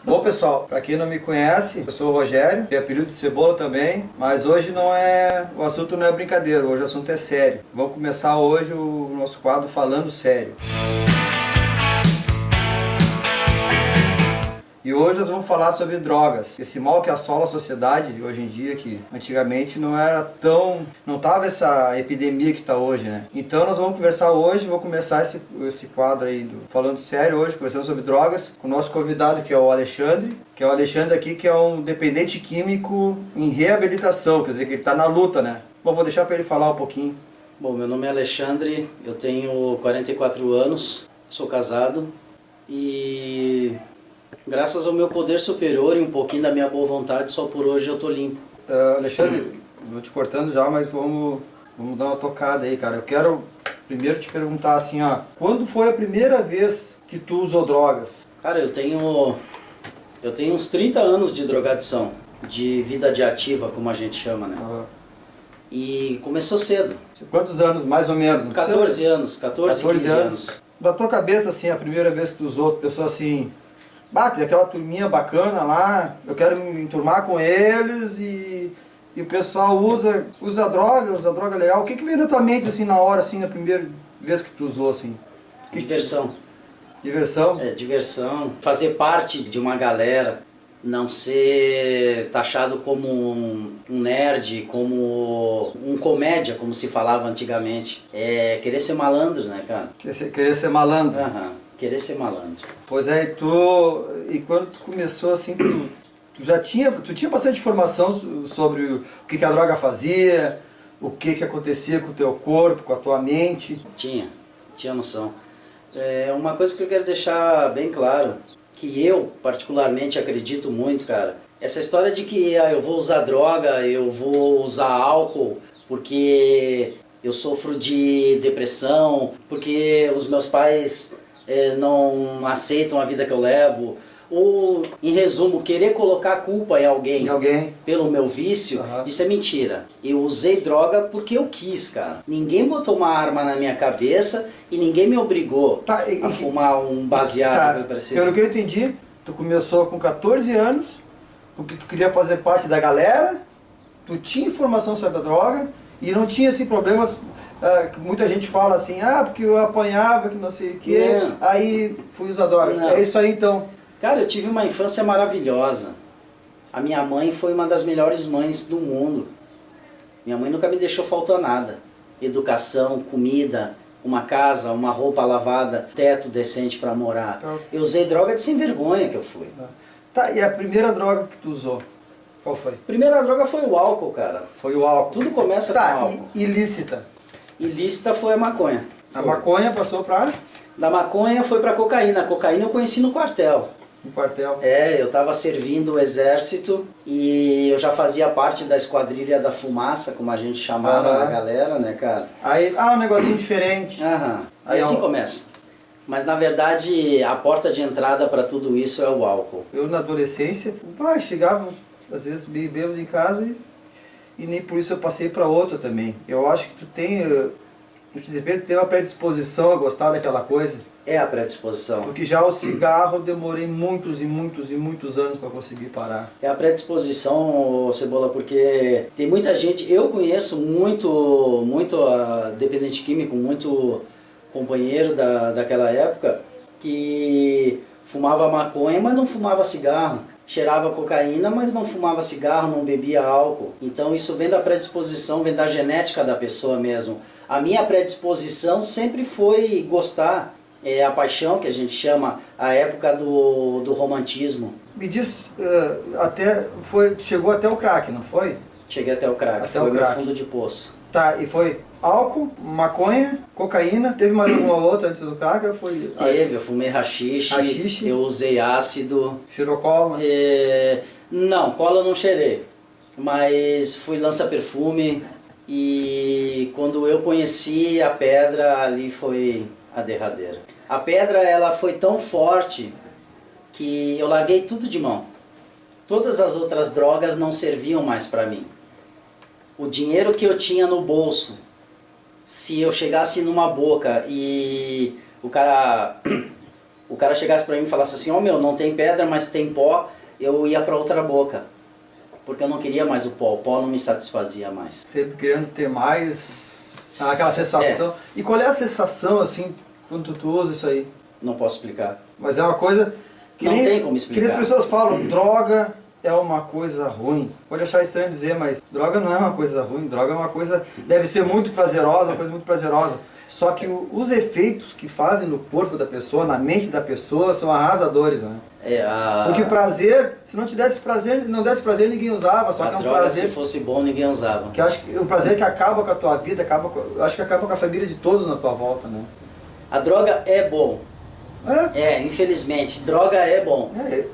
Bom, pessoal, para quem não me conhece, eu sou o Rogério, tenho apelido de Cebola também, mas hoje o assunto não é brincadeira, hoje o assunto é sério. Vamos começar hoje o nosso quadro Falando Sério. E hoje nós vamos falar sobre drogas, esse mal que assola a sociedade hoje em dia, que antigamente não tava essa epidemia que está hoje, né? Então nós vamos conversar hoje, vou começar esse quadro aí Falando Sério hoje, conversando sobre drogas, com o nosso convidado que é o Alexandre, aqui, que é um dependente químico em reabilitação, quer dizer que ele está na luta, né? Bom, vou deixar para ele falar um pouquinho. Bom, meu nome é Alexandre, eu tenho 44 anos, sou casado e graças ao meu poder superior e um pouquinho da minha boa vontade, só por hoje eu tô limpo. Alexandre, vou te cortando já, mas vamos dar uma tocada aí, cara. Eu quero primeiro te perguntar assim, ó, quando foi a primeira vez que tu usou drogas? Cara, eu tenho uns 30 anos de drogadição, de vida ativa, como a gente chama, né? E começou cedo. Quantos anos, mais ou menos? 14 anos, 15 anos. Da tua cabeça, assim, a primeira vez que tu usou, tu pensou assim, tem aquela turminha bacana lá, eu quero me enturmar com eles e o pessoal usa droga legal. O que veio na tua mente, assim, na hora, assim, na primeira vez que tu usou, assim? Diversão. Diversão? É, diversão. Fazer parte de uma galera, não ser taxado como um nerd, como um comédia, como se falava antigamente. É querer ser malandro, né, cara? Querer ser malandro? Aham, querer ser malandro. Pois é, e quando tu começou assim, tu tinha bastante informação sobre o que a droga fazia, o que acontecia com o teu corpo, com a tua mente? Tinha noção. É uma coisa que eu quero deixar bem claro, que eu particularmente acredito muito, cara, essa história de que eu vou usar droga, eu vou usar álcool porque eu sofro de depressão, porque os meus pais não aceitam a vida que eu levo, ou, em resumo, querer colocar a culpa em alguém pelo meu vício, isso é mentira. Eu usei droga porque eu quis, cara. Ninguém botou uma arma na minha cabeça e ninguém me obrigou a fumar um baseado. Pelo que eu entendi, tu começou com 14 anos, porque tu queria fazer parte da galera, tu tinha informação sobre a droga e não tinha esses problemas. Muita gente fala assim, porque eu apanhava, que não sei o que, aí fui usar droga. Não. É isso aí então. Cara, eu tive uma infância maravilhosa. A minha mãe foi uma das melhores mães do mundo. Minha mãe nunca me deixou faltar nada. Educação, comida, uma casa, uma roupa lavada, teto decente para morar. Eu usei droga de sem vergonha que eu fui. Tá, e a primeira droga que tu usou? Qual foi? A primeira droga foi o álcool, cara. Foi o álcool. Tudo começa com álcool. Ilícita? Ilícita foi a maconha. A maconha passou pra? Da maconha foi pra cocaína. A cocaína eu conheci no quartel. No quartel? Eu estava servindo o exército e eu já fazia parte da esquadrilha da fumaça, como a gente chamava a galera, né, cara? Aí, um negocinho diferente. Aí assim começa. Mas na verdade a porta de entrada para tudo isso é o álcool. Eu na adolescência, chegava às vezes bêbado em casa e nem por isso eu passei para outra também. Eu acho que tu tem uma predisposição a gostar daquela coisa. É a predisposição. Porque já o cigarro eu demorei muitos anos para conseguir parar. É a predisposição, Cebola, porque tem muita gente, eu conheço muito dependente químico, muito companheiro daquela época, que fumava maconha, mas não fumava cigarro. Cheirava cocaína, mas não fumava cigarro, não bebia álcool. Então isso vem da predisposição, vem da genética da pessoa mesmo. A minha predisposição sempre foi gostar. É a paixão, que a gente chama, a época do romantismo. Me diz, chegou até o crack, não foi? Cheguei até o crack, foi meu fundo de poço. Tá, e foi álcool, maconha, cocaína, teve mais alguma outra antes do crack? Eu fumei haxixe, eu usei ácido. Cheirou cola? Não, cola eu não cheirei, mas fui lança-perfume e quando eu conheci a pedra, ali foi a derradeira. A pedra ela foi tão forte que eu larguei tudo de mão. Todas as outras drogas não serviam mais para mim. O dinheiro que eu tinha no bolso, se eu chegasse numa boca e o cara o cara chegasse para mim e falasse assim, meu, não tem pedra, mas tem pó, eu ia para outra boca. Porque eu não queria mais o pó não me satisfazia mais. Sempre querendo ter mais, aquela sensação. E qual é a sensação, assim, quando tu usa isso aí? Não posso explicar. Mas é uma coisa que não nem, tem como explicar. Que nem as pessoas falam, droga é uma coisa ruim. Pode achar estranho dizer, mas droga não é uma coisa ruim. Droga é uma coisa, deve ser muito prazerosa, uma coisa muito prazerosa. Só que os efeitos que fazem no corpo da pessoa, na mente da pessoa, são arrasadores, né? Porque o prazer, se não te desse prazer, não desse prazer, ninguém usava. Só que é um droga, prazer, se fosse bom, ninguém usava. que eu acho que o prazer que acaba com a tua vida, acho que acaba com a família de todos na tua volta, né? A droga é bom. Infelizmente, droga é bom.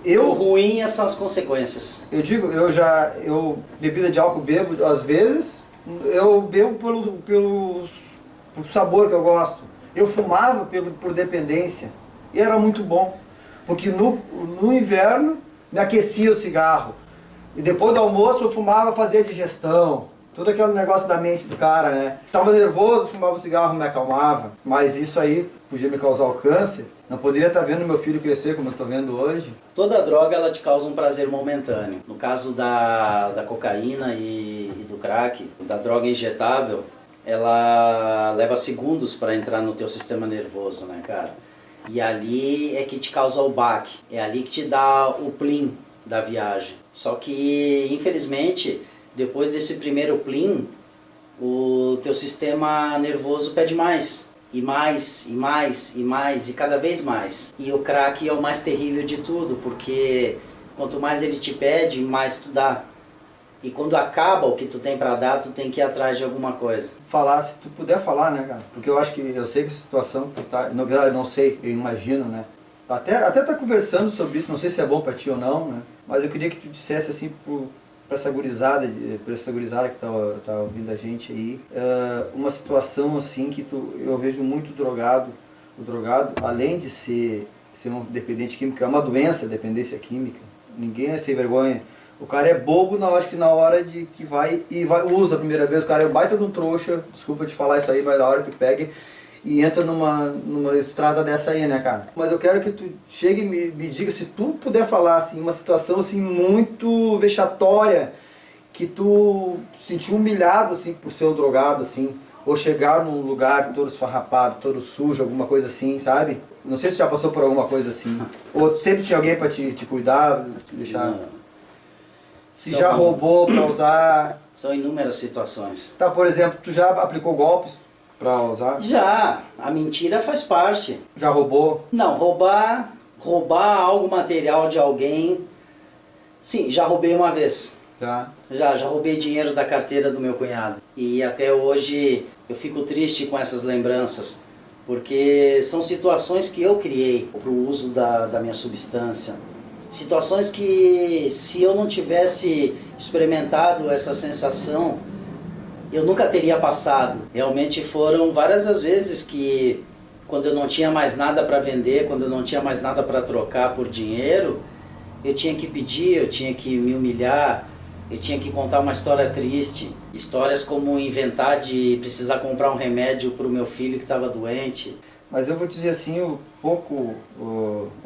O ruim são as consequências. Eu digo, eu bebida de álcool bebo às vezes, eu bebo pelo sabor que eu gosto. Eu fumava por dependência e era muito bom, porque no inverno me aquecia o cigarro e depois do almoço eu fumava, fazia digestão. Todo aquele negócio da mente do cara, né? Tava nervoso, fumava o cigarro, me acalmava. Mas isso aí podia me causar o câncer. Não poderia estar vendo meu filho crescer como eu estou vendo hoje. Toda droga, ela te causa um prazer momentâneo. No caso da cocaína e do crack, da droga injetável, ela leva segundos para entrar no teu sistema nervoso, né, cara? E ali é que te causa o baque. É ali que te dá o plim da viagem. Só que, infelizmente, depois desse primeiro plim, o teu sistema nervoso pede mais. E mais, e mais, e mais, e cada vez mais. E o crack é o mais terrível de tudo, porque quanto mais ele te pede, mais tu dá. E quando acaba o que tu tem pra dar, tu tem que ir atrás de alguma coisa. Falar, se tu puder falar, né, cara? Porque eu sei que a situação que tu tá... Eu não sei, eu imagino, né? Até tá conversando sobre isso, não sei se é bom pra ti ou não, né? Mas eu queria que tu dissesse assim pra essa gurizada que tá ouvindo a gente aí, uma situação assim que eu vejo muito drogado. O drogado, além de ser um dependente químico, é uma doença, dependência química. Ninguém é sem vergonha. O cara é bobo na hora de que usa a primeira vez, o cara é um baita de um trouxa, desculpa te falar isso aí, vai na hora que pega e entra numa estrada dessa aí, né, cara? Mas eu quero que tu chegue e me diga, se tu puder falar, assim, uma situação, assim, muito vexatória, que tu sentiu humilhado, assim, por ser um drogado, assim, ou chegar num lugar todo esfarrapado, todo sujo, alguma coisa assim, sabe? Não sei se já passou por alguma coisa assim. Ou sempre tinha alguém pra te cuidar, te deixar... Não. Se já roubou pra usar... São inúmeras situações. Tá, por exemplo, tu já aplicou golpes pra usar? Já. A mentira faz parte. Já roubou? Não, roubar algo material de alguém... Sim, já roubei uma vez. Já roubei dinheiro da carteira do meu cunhado. E até hoje eu fico triste com essas lembranças. Porque são situações que eu criei pro uso da minha substância. Situações que, se eu não tivesse experimentado essa sensação, eu nunca teria passado. Realmente foram várias as vezes que, quando eu não tinha mais nada para vender, quando eu não tinha mais nada para trocar por dinheiro, eu tinha que pedir, eu tinha que me humilhar, eu tinha que contar uma história triste. Histórias como inventar de precisar comprar um remédio para o meu filho que estava doente. Mas eu vou dizer assim, a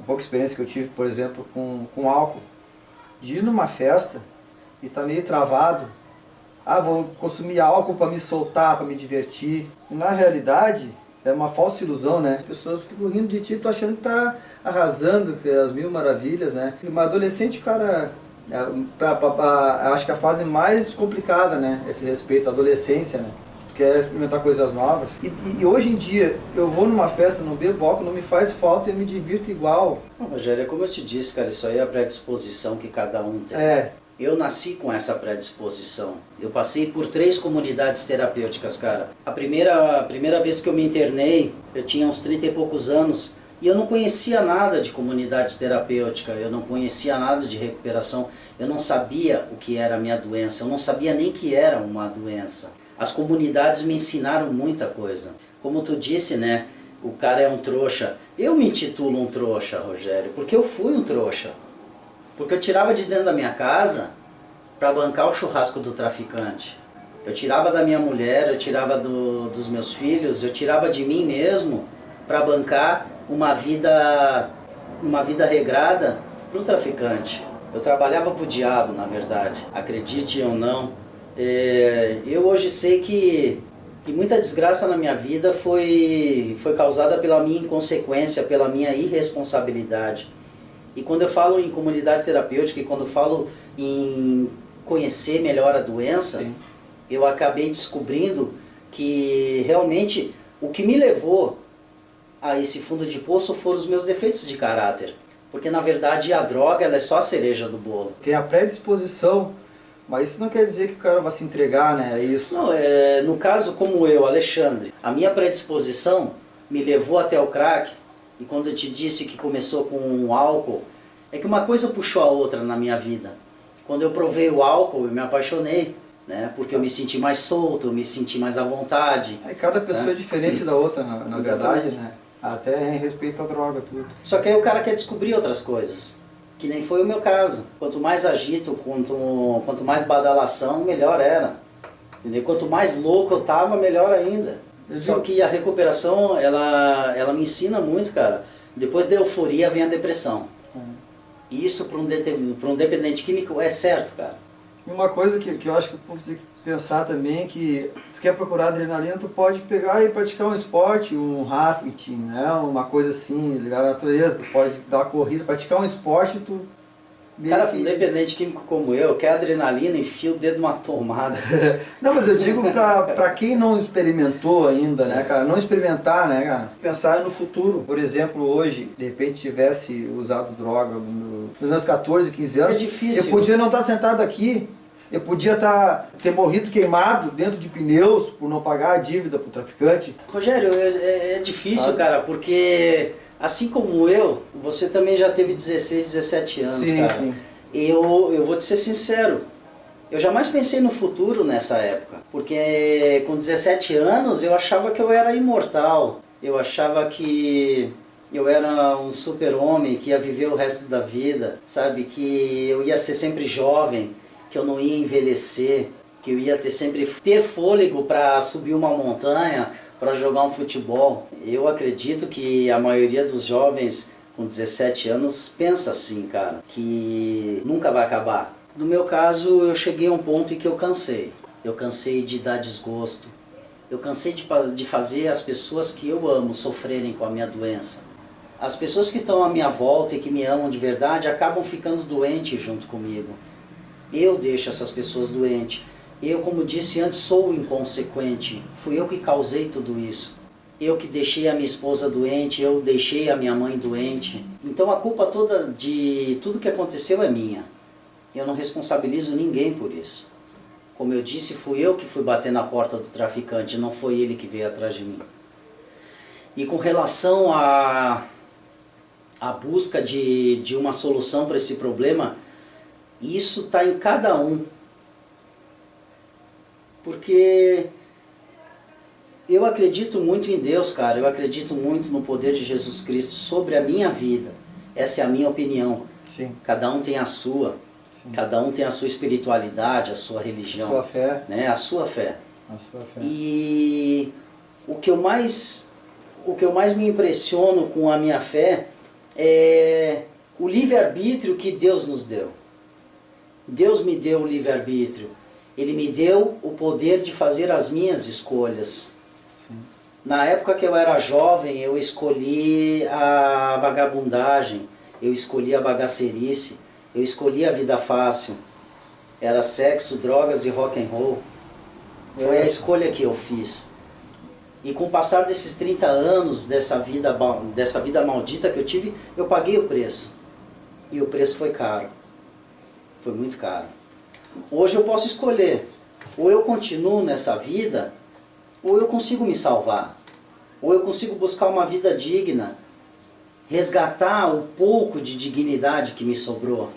pouca experiência que eu tive, por exemplo, com álcool. De ir numa festa e tá meio travado. Vou consumir álcool para me soltar, para me divertir. E na realidade, é uma falsa ilusão, né? As pessoas ficam rindo de ti, tu achando que tá arrasando, que é as mil maravilhas, né? Uma adolescente, cara, acho que a fase mais complicada, né? Esse respeito à adolescência, né? Quer experimentar coisas novas. E hoje em dia, eu vou numa festa, não bebo álcool, não me faz falta e eu me divirto igual. Rogério, como eu te disse, cara, isso aí é a predisposição que cada um tem. Eu nasci com essa predisposição. Eu passei por 3 comunidades terapêuticas, cara. A primeira vez que eu me internei, eu tinha uns 30 e poucos anos, e eu não conhecia nada de comunidade terapêutica, eu não conhecia nada de recuperação, eu não sabia o que era a minha doença, eu não sabia nem que era uma doença. As comunidades me ensinaram muita coisa. Como tu disse, né? O cara é um trouxa. Eu me intitulo um trouxa, Rogério, porque eu fui um trouxa. Porque eu tirava de dentro da minha casa para bancar o churrasco do traficante. Eu tirava da minha mulher, eu tirava dos meus filhos, eu tirava de mim mesmo para bancar uma vida regrada para o traficante. Eu trabalhava para o diabo, na verdade, acredite ou não. Eu hoje sei que muita desgraça na minha vida foi causada pela minha inconsequência, pela minha irresponsabilidade. E quando eu falo em comunidade terapêutica e quando eu falo em conhecer melhor a doença, sim, eu acabei descobrindo que realmente o que me levou a esse fundo de poço foram os meus defeitos de caráter. Porque na verdade a droga ela é só a cereja do bolo. Tem a predisposição, mas isso não quer dizer que o cara vai se entregar, né? É isso. Não, no caso como eu, Alexandre, a minha predisposição me levou até o crack. E quando eu te disse que começou com o álcool, é que uma coisa puxou a outra na minha vida. Quando eu provei o álcool, eu me apaixonei, né? Porque eu me senti mais solto, eu me senti mais à vontade. Aí cada pessoa é diferente da outra, na verdade, né? Até em respeito à droga, tudo. Só que aí o cara quer descobrir outras coisas, que nem foi o meu caso. Quanto mais agito, quanto mais badalação, melhor era. Entendeu? Quanto mais louco eu tava, melhor ainda. Só que a recuperação, ela me ensina muito, cara. Depois da euforia vem a depressão. E isso para um dependente químico é certo, cara. E uma coisa que eu acho que o povo tem que pensar também é que se quer procurar adrenalina, tu pode pegar e praticar um esporte, um rafting, né? Uma coisa assim, ligada à natureza, tu pode dar uma corrida, praticar um esporte, tu... Cara, um dependente químico como eu, quer adrenalina, enfia o dedo numa tomada. Não, mas eu digo pra quem não experimentou ainda, né, cara? Não experimentar, né, cara? Pensar no futuro. Por exemplo, hoje, de repente tivesse usado droga nos meus 14, 15 anos. É difícil. Eu podia não estar sentado aqui. Eu podia ter morrido queimado dentro de pneus por não pagar a dívida pro traficante. Rogério, é difícil, cara, porque... Assim como eu, você também já teve 16, 17 anos, sim, cara. Sim. Eu vou te ser sincero, eu jamais pensei no futuro nessa época. Porque com 17 anos eu achava que eu era imortal. Eu achava que eu era um super-homem, que ia viver o resto da vida, sabe? Que eu ia ser sempre jovem, que eu não ia envelhecer, que eu ia ter fôlego para subir uma montanha, para jogar um futebol. Eu acredito que a maioria dos jovens com 17 anos pensa assim, cara, que nunca vai acabar. No meu caso, eu cheguei a um ponto em que eu cansei. Eu cansei de dar desgosto. Eu cansei de fazer as pessoas que eu amo sofrerem com a minha doença. As pessoas que estão à minha volta e que me amam de verdade acabam ficando doentes junto comigo. Eu deixo essas pessoas doentes. Eu, como disse antes, sou inconsequente. Fui eu que causei tudo isso. Eu que deixei a minha esposa doente, eu deixei a minha mãe doente. Então a culpa toda de tudo que aconteceu é minha. Eu não responsabilizo ninguém por isso. Como eu disse, fui eu que fui bater na porta do traficante, não foi ele que veio atrás de mim. E com relação à busca de uma solução para esse problema, isso está em cada um. Porque eu acredito muito em Deus, cara. Eu acredito muito no poder de Jesus Cristo sobre a minha vida. Essa é a minha opinião. Sim. Cada um tem a sua. Sim. Cada um tem a sua espiritualidade, a sua religião. A sua fé. Né? A sua fé. A sua fé. E o que eu mais me impressiono com a minha fé é o livre-arbítrio que Deus nos deu. Deus me deu o livre-arbítrio. Ele me deu o poder de fazer as minhas escolhas. Sim. Na época que eu era jovem, eu escolhi a vagabundagem, eu escolhi a bagacerice, eu escolhi a vida fácil. Era sexo, drogas e rock and roll. Foi a escolha que eu fiz. E com o passar desses 30 anos, dessa vida maldita que eu tive, eu paguei o preço. E o preço foi caro. Foi muito caro. Hoje eu posso escolher, ou eu continuo nessa vida, ou eu consigo me salvar, ou eu consigo buscar uma vida digna, resgatar o pouco de dignidade que me sobrou,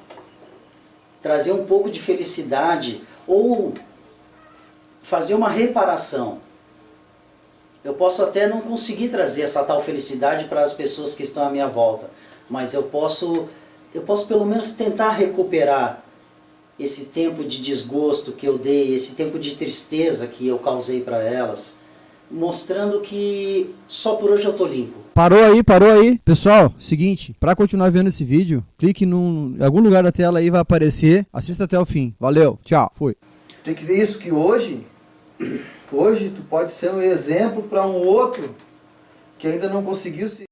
trazer um pouco de felicidade, ou fazer uma reparação. Eu posso até não conseguir trazer essa tal felicidade para as pessoas que estão à minha volta, mas eu posso pelo menos tentar recuperar esse tempo de desgosto que eu dei, esse tempo de tristeza que eu causei para elas, mostrando que só por hoje eu tô limpo. Parou aí. Pessoal, seguinte, para continuar vendo esse vídeo, clique em algum lugar da tela aí, vai aparecer, assista até o fim. Valeu, tchau, fui. Tem que ver isso, que hoje tu pode ser um exemplo para um outro que ainda não conseguiu se